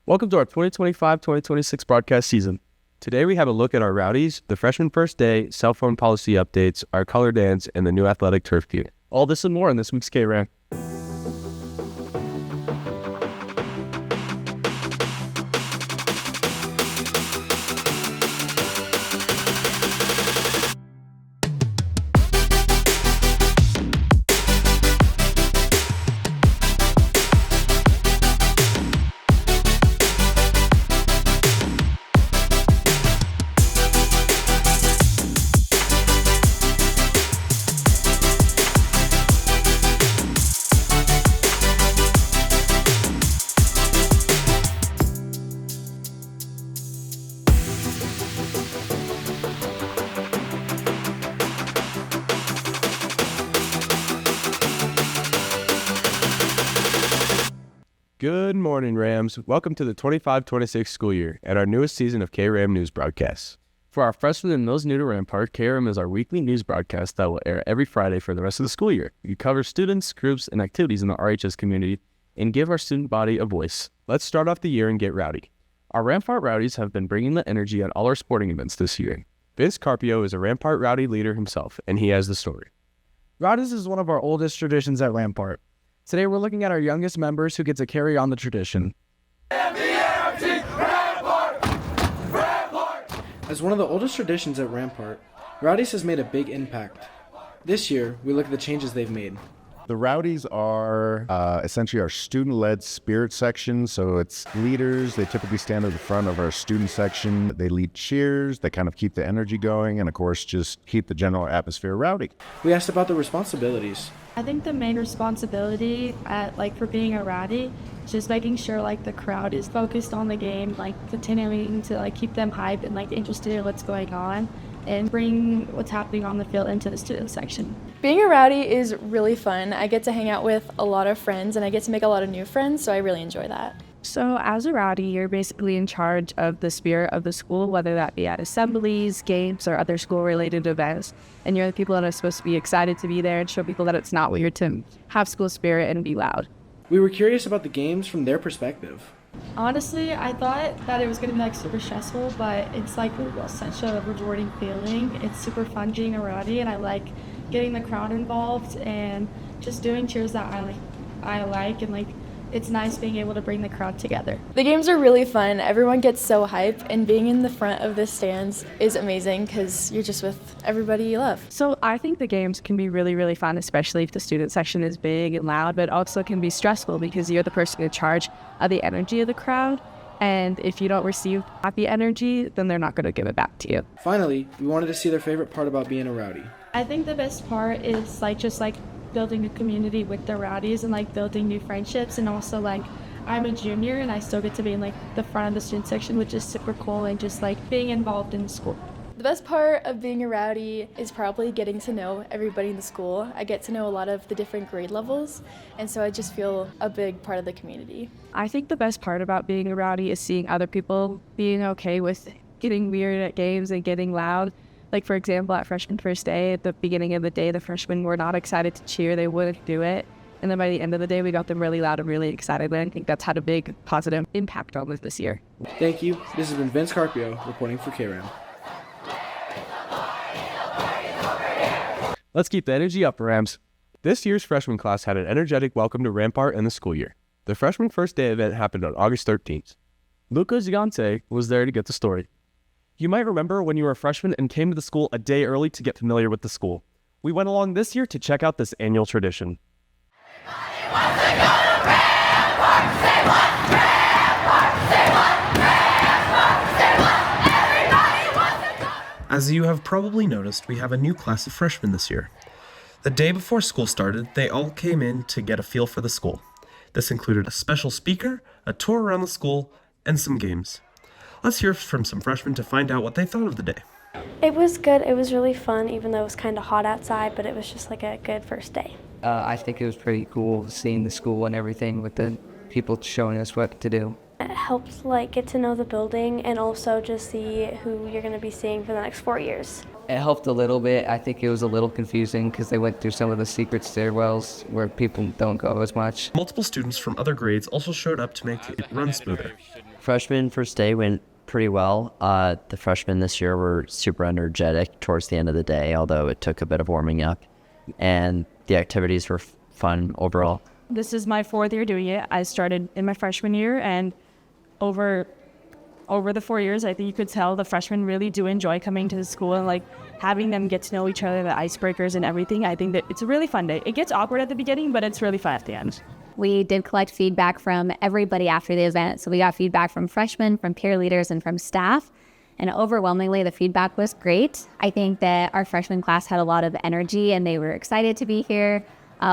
Welcome to our 2025-2026 broadcast season. Today we have a look at our Rowdies, the freshman first day, cell phone policy updates, our color dance, and the new athletic turf field. All this and more in this week's Kram. Good morning, Rams. Welcome to the 25-26 school year and our newest season of Kram News broadcasts. For our freshmen and those new to Rampart, Kram is our weekly news broadcast that will air every Friday for the rest of the school year. We cover students, groups, and activities in the RHS community and give our student body a voice. Let's start off the year and get rowdy. Our Rampart Rowdies have been bringing the energy at all our sporting events this year. Vince Carpio is a Rampart Rowdy leader himself, and he has the story. Rowdies is one of our oldest traditions at Rampart. Today we're looking at our youngest members who get to carry on the tradition. As one of the oldest traditions at Rampart, Rowdies has made a big impact. This year, we look at the changes they've made. The Rowdies are essentially our student-led spirit section, so it's leaders. They typically stand at the front of our student section. They lead cheers, they kind of keep the energy going, and of course just keep the general atmosphere rowdy. We asked about the responsibilities. I think the main responsibility for being a rowdy is just making sure the crowd is focused on the game, continuing to keep them hyped and interested in what's going on and bring what's happening on the field into the student section. Being a rowdy is really fun. I get to hang out with a lot of friends and I get to make a lot of new friends, so I really enjoy that. So as a rowdy, you're basically in charge of the spirit of the school, whether that be at assemblies, games, or other school-related events. And you're the people that are supposed to be excited to be there and show people that it's not weird to have school spirit and be loud. We were curious about the games from their perspective. Honestly, I thought that it was going to be super stressful, but it's such a rewarding feeling. It's super fun being a rowdy, and I like getting the crowd involved and just doing cheers that I like, and it's nice being able to bring the crowd together. The games are really fun. Everyone gets so hype, and being in the front of the stands is amazing because you're just with everybody you love. So I think the games can be really, really fun, especially if the student section is big and loud, but also can be stressful because you're the person in charge of the energy of the crowd. And if you don't receive happy energy, then they're not going to give it back to you. Finally, we wanted to see their favorite part about being a rowdy. I think the best part is building a community with the rowdies and building new friendships, and also I'm a junior and I still get to be in the front of the student section, which is super cool, and just being involved in school. The best part of being a rowdy is probably getting to know everybody in the school. I get to know a lot of the different grade levels, and so I just feel a big part of the community. I think the best part about being a rowdy is seeing other people being okay with getting weird at games and getting loud. For example, at freshman first day, at the beginning of the day, the freshmen were not excited to cheer. They wouldn't do it. And then by the end of the day, we got them really loud and really excited. And I think that's had a big positive impact on us this year. Thank you. This has been Vince Carpio reporting for Kram. Let's keep the energy up, Rams. This year's freshman class had an energetic welcome to Rampart in the school year. The freshman first day event happened on August 13th. Luca Gigante was there to get the story. You might remember when you were a freshman and came to the school a day early to get familiar with the school. We went along this year to check out this annual tradition. As you have probably noticed, we have a new class of freshmen this year. The day before school started, they all came in to get a feel for the school. This included a special speaker, a tour around the school, and some games. Let's hear from some freshmen to find out what they thought of the day. It was good. It was really fun, even though it was kind of hot outside, but it was just a good first day. I think it was pretty cool seeing the school and everything with the people showing us what to do. It helped get to know the building and also just see who you're going to be seeing for the next 4 years. It helped a little bit. I think it was a little confusing because they went through some of the secret stairwells where people don't go as much. Multiple students from other grades also showed up to make it run smoother. Freshman first day went pretty well. The freshmen this year were super energetic towards the end of the day, although it took a bit of warming up. And the activities were fun overall. This is my 4th year doing it. I started in my freshman year, and over the 4 years, I think you could tell the freshmen really do enjoy coming to the school and like having them get to know each other, the icebreakers and everything. I think that it's a really fun day. It gets awkward at the beginning, but it's really fun at the end. We did collect feedback from everybody after the event. So we got feedback from freshmen, from peer leaders, and from staff. And overwhelmingly, the feedback was great. I think that our freshman class had a lot of energy and they were excited to be here.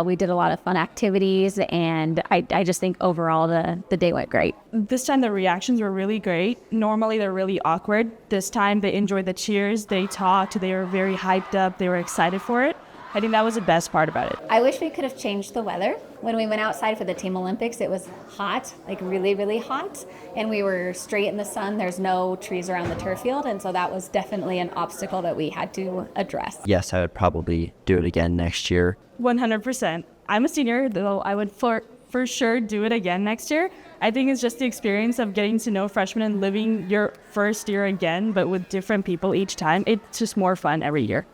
We did a lot of fun activities, and I just think overall the day went great. This time the reactions were really great. Normally they're really awkward. This time they enjoyed the cheers, they talked, they were very hyped up, they were excited for it. I think that was the best part about it. I wish we could have changed the weather. When we went outside for the Team Olympics, it was hot, like really, really hot. And we were straight in the sun. There's no trees around the turf field. And so that was definitely an obstacle that we had to address. Yes, I would probably do it again next year. 100%. I'm a senior, though I would for sure do it again next year. I think it's just the experience of getting to know freshmen and living your first year again, but with different people each time. It's just more fun every year.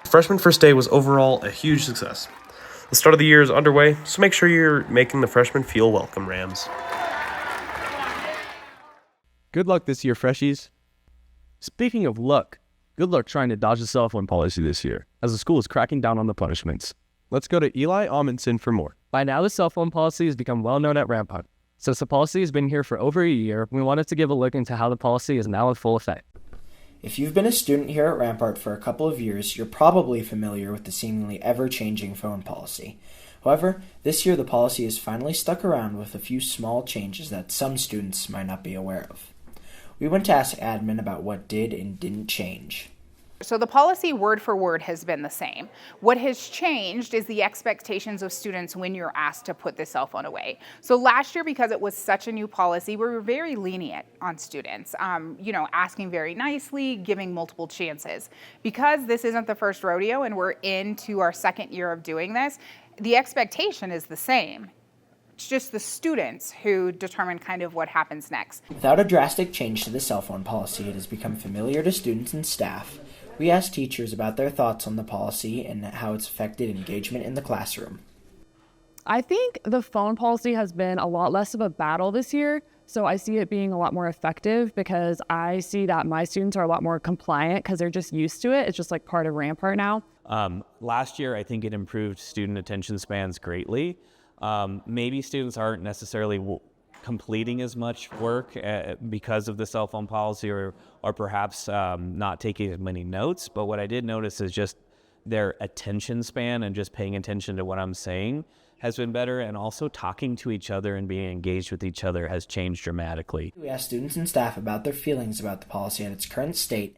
Freshman first day was overall a huge success. The start of the year is underway, so make sure you're making the freshmen feel welcome, Rams. Good luck this year, freshies. Speaking of luck, good luck trying to dodge the cell phone policy this year, as the school is cracking down on the punishments. Let's go to Eli Amundsen for more. By now, the cell phone policy has become well known at Rampart. Since the policy has been here for over a year, we wanted to give a look into how the policy is now in full effect. If you've been a student here at Rampart for a couple of years, you're probably familiar with the seemingly ever-changing phone policy. However, this year the policy is finally stuck around with a few small changes that some students might not be aware of. We went to ask admin about what did and didn't change. So the policy word for word has been the same. What has changed is the expectations of students when you're asked to put the cell phone away. So last year, because it was such a new policy, we were very lenient on students, asking very nicely, giving multiple chances. Because this isn't the first rodeo and we're into our 2nd year of doing this, the expectation is the same. It's just the students who determine kind of what happens next. Without a drastic change to the cell phone policy, it has become familiar to students and staff. We asked teachers about their thoughts on the policy and how it's affected engagement in the classroom. I think the phone policy has been a lot less of a battle this year, so I see it being a lot more effective because I see that my students are a lot more compliant because they're just used to it. It's just like part of Rampart now. Last year, I think it improved student attention spans greatly. Maybe students aren't necessarily completing as much work because of the cell phone policy or perhaps not taking as many notes. But what I did notice is just their attention span and just paying attention to what I'm saying has been better. And also talking to each other and being engaged with each other has changed dramatically. We asked students and staff about their feelings about the policy and its current state.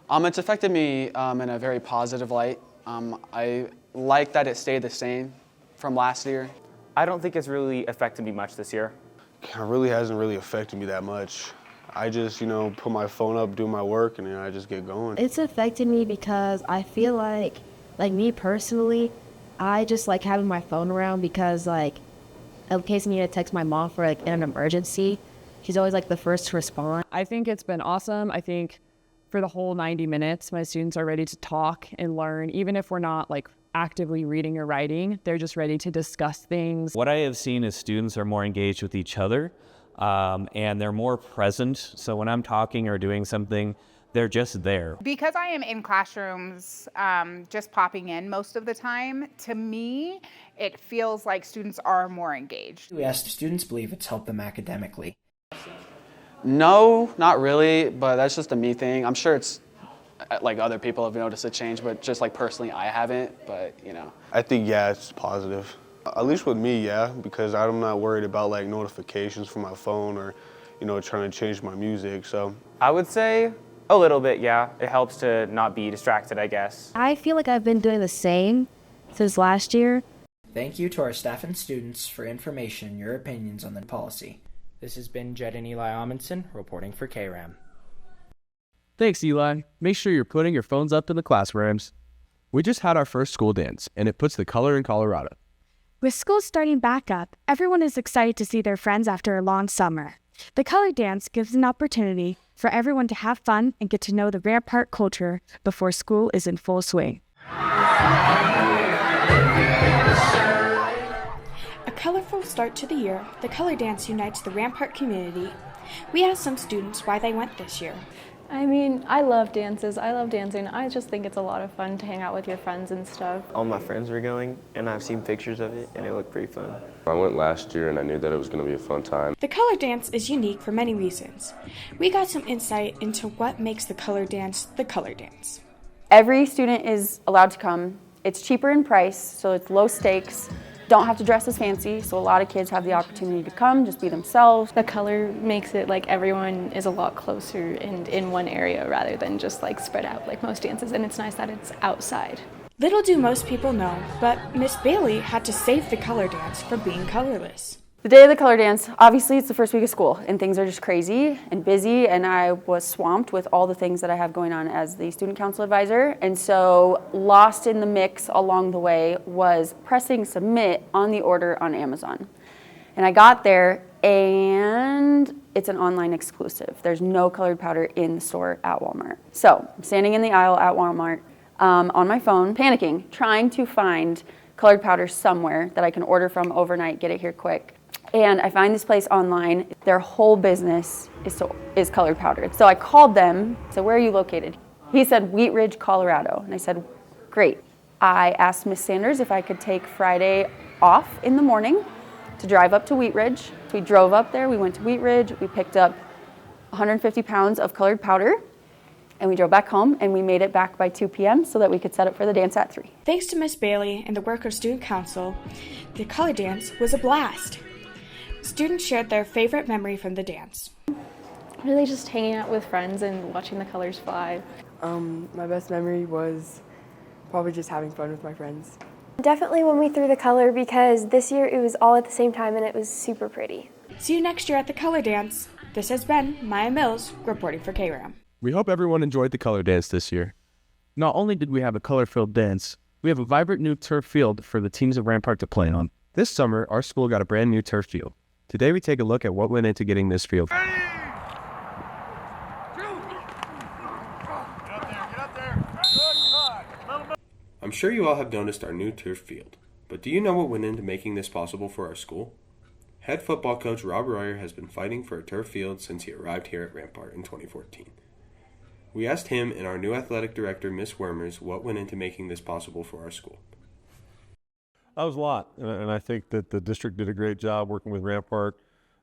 It's affected me in a very positive light. I like that it stayed the same from last year. I don't think it's really affected me much this year. It really hasn't really affected me that much. I just, put my phone up, do my work, and then I just get going. It's affected me because I feel like me personally, I just like having my phone around because in case I need to text my mom for an emergency, she's always the first to respond. I think it's been awesome. I think for the whole 90 minutes, my students are ready to talk and learn, even if we're not actively reading or writing. They're just ready to discuss things. What I have seen is students are more engaged with each other and they're more present. So when I'm talking or doing something, they're just there. Because I am in classrooms just popping in most of the time, to me, it feels like students are more engaged. We asked if students believe it's helped them academically. No, not really, but that's just a me thing. I'm sure it's other people have noticed a change, but just personally I haven't, but I think, it's positive. At least with me, because I'm not worried about notifications from my phone or, trying to change my music, so. I would say a little bit, yeah. It helps to not be distracted, I guess. I feel like I've been doing the same since last year. Thank you to our staff and students for information and your opinions on the policy. This has been Jed and Eli Amundsen reporting for Kram. Thanks, Eli. Make sure you're putting your phones up in the classrooms. We just had our first school dance, and it puts the color in Colorado. With school starting back up, everyone is excited to see their friends after a long summer. The color dance gives an opportunity for everyone to have fun and get to know the Rampart culture before school is in full swing. A colorful start to the year, the color dance unites the Rampart community. We asked some students why they went this year. I mean, I love dances. I love dancing. I just think it's a lot of fun to hang out with your friends and stuff. All my friends were going, and I've seen pictures of it, and it looked pretty fun. I went last year, and I knew that it was going to be a fun time. The color dance is unique for many reasons. We got some insight into what makes the color dance. Every student is allowed to come. It's cheaper in price, so it's low stakes. Don't have to dress as fancy, so a lot of kids have the opportunity to come, just be themselves. The color makes it like everyone is a lot closer and in one area rather than just like spread out like most dances, and it's nice that it's outside. Little do most people know, but Miss Bailey had to save the color dance from being colorless. The day of the color dance, obviously it's the first week of school, and things are just crazy and busy, and I was swamped with all the things that I have going on as the student council advisor, and so lost in the mix along the way was pressing submit on the order on Amazon. And I got there, and it's an online exclusive. There's no colored powder in the store at Walmart. So I'm standing in the aisle at Walmart on my phone, panicking, trying to find colored powder somewhere that I can order from overnight, get it here quick. And I find this place online. Their whole business is colored powder. So I called them, said, where are you located? He said, Wheat Ridge, Colorado. And I said, great. I asked Miss Sanders if I could take Friday off in the morning to drive up to Wheat Ridge. We drove up there, we went to Wheat Ridge, we picked up 150 pounds of colored powder, and we drove back home, and we made it back by 2 p.m. so that we could set up for the dance at 3. Thanks to Miss Bailey and the work of student council, the color dance was a blast. Students shared their favorite memory from the dance. Really just hanging out with friends and watching the colors fly. My best memory was probably just having fun with my friends. Definitely when we threw the color, because this year it was all at the same time and it was super pretty. See you next year at the color dance. This has been Maya Mills reporting for Kram. We hope everyone enjoyed the color dance this year. Not only did we have a color-filled dance, we have a vibrant new turf field for the teams of Rampart to play on. This summer, our school got a brand new turf field. Today we take a look at what went into getting this field. I'm sure you all have noticed our new turf field, but do you know what went into making this possible for our school? Head football coach Rob Royer has been fighting for a turf field since he arrived here at Rampart in 2014. We asked him and our new athletic director, Miss Wormers, what went into making this possible for our school. That was a lot, and I think that the district did a great job working with Rampart.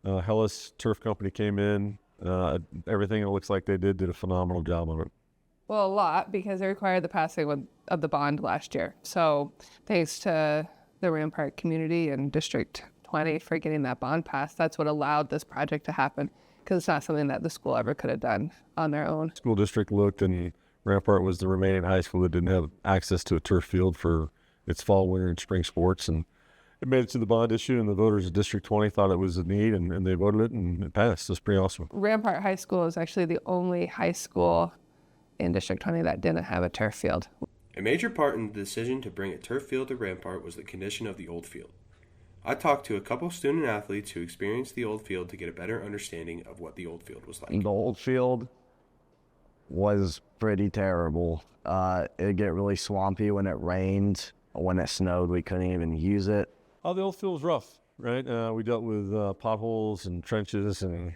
Hellas Turf Company came in. Everything it looks like they did a phenomenal job on it. Well, a lot, because they required the passing of the bond last year. So thanks to the Rampart community and District 20 for getting that bond passed. That's what allowed this project to happen, because it's not something that the school ever could have done on their own. School district looked, and Rampart was the remaining high school that didn't have access to a turf field for its fall, winter, and spring sports, and it made it to the bond issue, and the voters of District 20 thought it was a need, and they voted it, and it passed. It's pretty awesome. Rampart High School is actually the only high school in District 20 that didn't have a turf field. A major part in the decision to bring a turf field to Rampart was the condition of the old field. I talked to a couple student athletes who experienced the old field to get a better understanding of what the old field was like. The old field was pretty terrible. It'd get really swampy when it rained. When it snowed, we couldn't even use it. Oh, the old field was rough, right? We dealt with potholes and trenches, and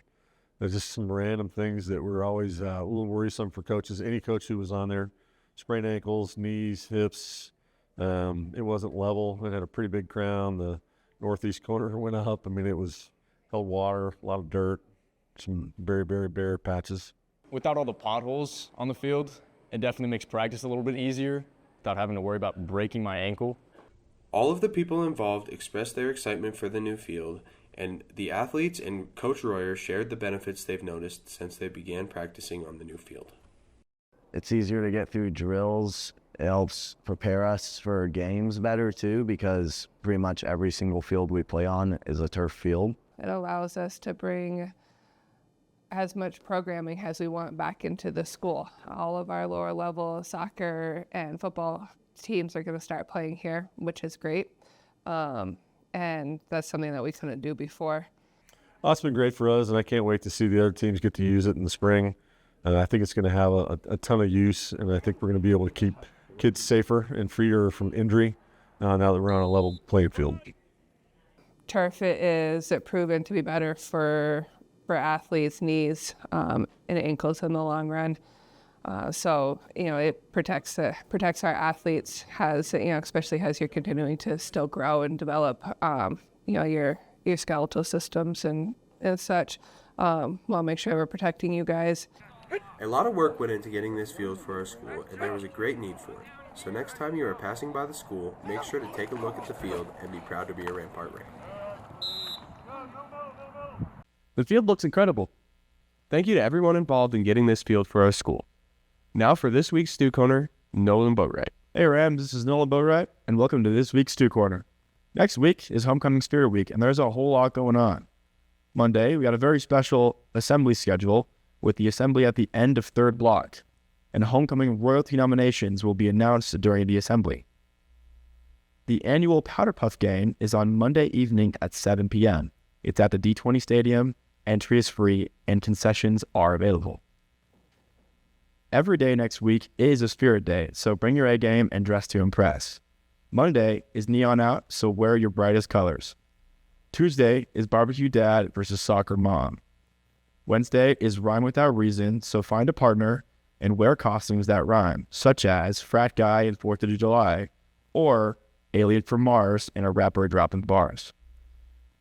there's just some random things that were always a little worrisome for coaches. Any coach who was on there, sprained ankles, knees, hips. It wasn't level. It had a pretty big crown. The northeast corner went up. I mean, it was held water, a lot of dirt, some very, very bare patches. Without all the potholes on the field, it definitely makes practice a little bit easier without having to worry about breaking my ankle. All of the people involved expressed their excitement for the new field, and the athletes and Coach Royer shared the benefits they've noticed since they began practicing on the new field. It's easier to get through drills. It helps prepare us for games better too, because pretty much every single field we play on is a turf field. It allows us to bring as much programming as we want back into the school. All of our lower level soccer and football teams are going to start playing here, which is great. And that's something that we couldn't do before. Oh, it's been great for us, and I can't wait to see the other teams get to use it in the spring. And I think it's going to have a ton of use, and I think we're going to be able to keep kids safer and freer from injury now that we're on a level playing field. Turf is proven to be better for athletes' knees and ankles in the long run. So it protects our athletes, especially as you're continuing to still grow and develop your skeletal systems and such. We'll make sure we're protecting you guys. A lot of work went into getting this field for our school, and there was a great need for it. So next time you are passing by the school, make sure to take a look at the field and be proud to be a Rampart Ram. The field looks incredible. Thank you to everyone involved in getting this field for our school. Now for this week's Stew Corner, Nolan Boatwright. Hey Rams, this is Nolan Boatwright, and welcome to this week's Stew Corner. Next week is Homecoming Spirit Week, and there's a whole lot going on. Monday, we got a very special assembly schedule with the assembly at the end of third block, and homecoming royalty nominations will be announced during the assembly. The annual Powder Puff game is on Monday evening at 7 p.m. It's at the D20 Stadium, entry is free, and concessions are available. Every day next week is a Spirit Day, so bring your A game and dress to impress. Monday is Neon Out, so wear your brightest colors. Tuesday is Barbecue Dad versus Soccer Mom. Wednesday is Rhyme Without Reason, so find a partner and wear costumes that rhyme, such as Frat Guy in 4th of July, or Alien from Mars and a rapper dropping bars.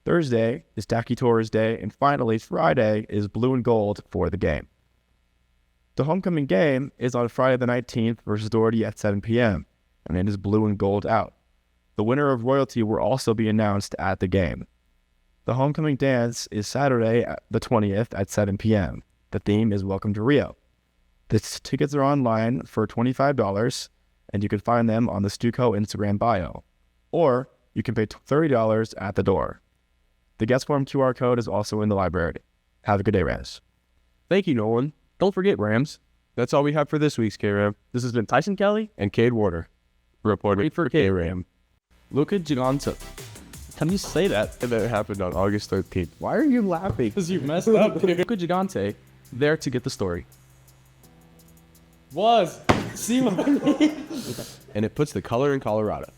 Thursday is Tacky Tours Day, and finally Friday is Blue and Gold for the game. The homecoming game is on Friday the 19th versus Doherty at 7 p.m., and it is Blue and Gold out. The winner of royalty will also be announced at the game. The homecoming dance is Saturday the 20th at 7 p.m. The theme is Welcome to Rio. The tickets are online for $25, and you can find them on the Stuco Instagram bio, or you can pay $30 at the door. The guest form QR code is also in the library. Have a good day, Rams. Thank you, Nolan. Don't forget, Rams. That's all we have for this week's K-Ram. This has been Tyson Kelly and Cade Warner, reporting for K-Ram. Luka Gigante. Can you say that? And that happened on August 13th. Why are you laughing? Because you messed up, dude. Luka Gigante, there to get the story. See what I mean? And it puts the color in Colorado.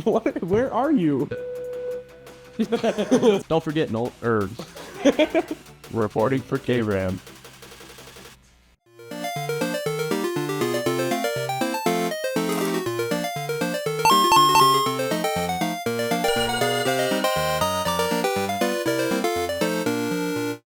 What? Where are you? Don't forget, reporting for K-Ram.